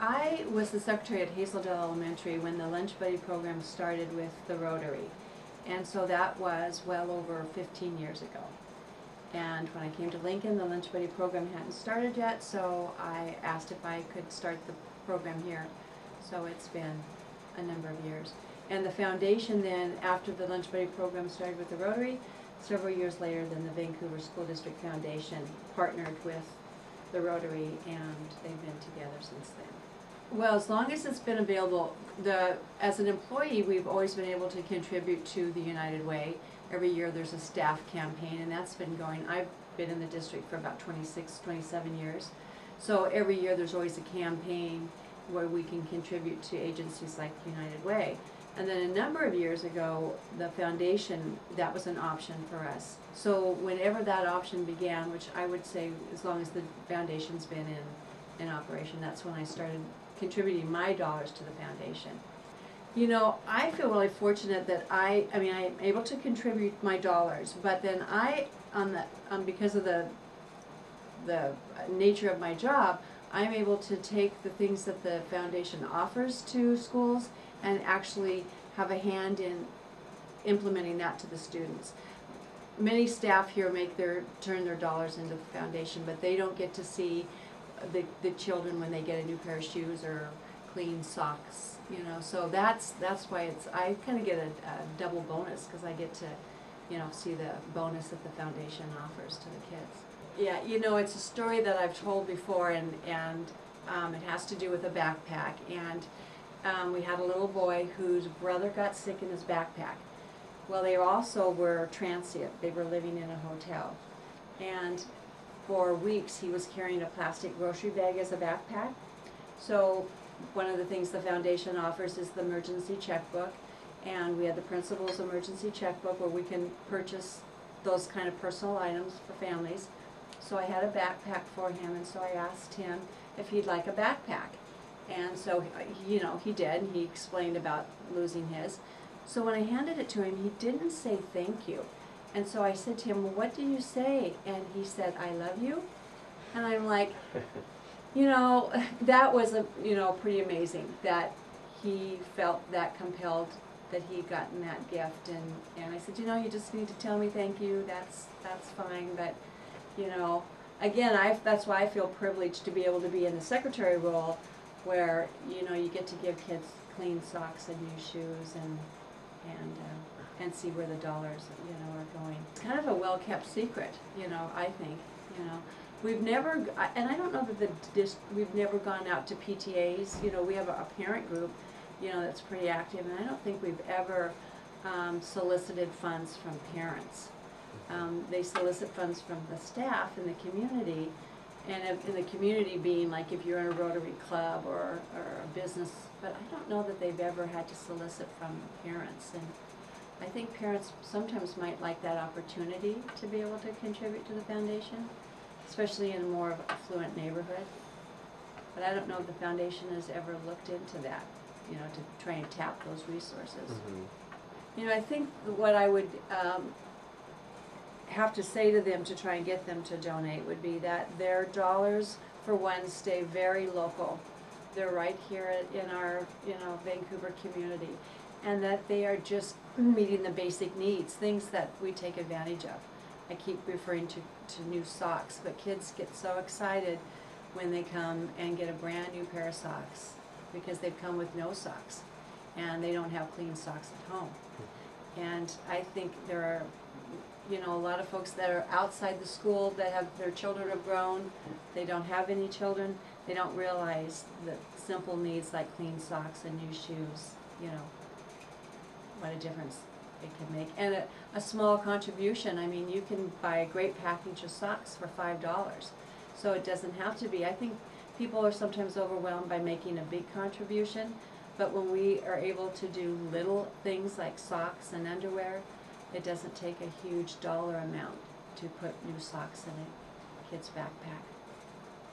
I was the secretary at Hazeldale Elementary when the Lunch Buddy program started with the Rotary. And so that was well over 15 years ago. And when I came to Lincoln, the Lunch Buddy program hadn't started yet, so I asked if I could start the program here. So it's been a number of years. And the foundation then, after the Lunch Buddy program started with the Rotary, several years later, then the Vancouver School District Foundation partnered with the Rotary, and they've been together since then. Well, as long as it's been available, as an employee, we've always been able to contribute to the United Way. Every year there's a staff campaign, and that's been going. I've been in the district for about 26, 27 years. So every year there's always a campaign where we can contribute to agencies like the United Way. And then a number of years ago, the foundation, that was an option for us. So whenever that option began, which I would say as long as the foundation's been in operation, that's when I started contributing my dollars to the foundation. You know, I feel really fortunate that I'm able to contribute my dollars, but then because of the nature of my job, I'm able to take the things that the foundation offers to schools and actually have a hand in implementing that to the students. Many staff here turn their dollars into the foundation, but they don't get to see the children when they get a new pair of shoes or clean socks, you know. So that's why I kind of get a double bonus, because I get to, you know, see the bonus that the foundation offers to the kids. Yeah, you know, it's a story that I've told before, and it has to do with a backpack. And we had a little boy whose brother got sick in his backpack. Well, they also were transient. They were living in a hotel. And for weeks he was carrying a plastic grocery bag as a backpack. So one of the things the foundation offers is the emergency checkbook. And we had the principal's emergency checkbook where we can purchase those kind of personal items for families. So I had a backpack for him, and so I asked him if he'd like a backpack. And so, you know, he did, and he explained about losing his. So when I handed it to him, he didn't say thank you. And so I said to him, well, what do you say? And he said, I love you. And I'm like, you know, that was, pretty amazing that he felt that compelled that he'd gotten that gift. And I said, you know, you just need to tell me thank you. That's fine. But, you know, again, that's why I feel privileged to be able to be in the secretary role, where, you know, you get to give kids clean socks and new shoes and see where the dollars, you know, are going. It's kind of a well-kept secret, you know, I think, you know. We've never, and I don't know that we've never gone out to PTAs. You know, we have a parent group, you know, that's pretty active, and I don't think we've ever solicited funds from parents. They solicit funds from the staff in the community, and in the community being like if you're in a Rotary Club or a business, but I don't know that they've ever had to solicit from parents. And I think parents sometimes might like that opportunity to be able to contribute to the foundation, especially in a more affluent neighborhood. But I don't know if the foundation has ever looked into that, you know, to try and tap those resources. Mm-hmm. You know, I think what I would have to say to them to try and get them to donate would be that their dollars, for one, stay very local. They're right here in our, you know, Vancouver community, and that they are just meeting the basic needs, things that we take advantage of. I keep referring to new socks, but kids get so excited when they come and get a brand new pair of socks because they've come with no socks and they don't have clean socks at home. And I think there are, you know, a lot of folks that are outside the school that have their children have grown, they don't have any children, they don't realize that simple needs like clean socks and new shoes, you know, what a difference it can make. And a small contribution, I mean, you can buy a great package of socks for $5. So it doesn't have to be. I think people are sometimes overwhelmed by making a big contribution, but when we are able to do little things like socks and underwear, it doesn't take a huge dollar amount to put new socks in a kid's backpack.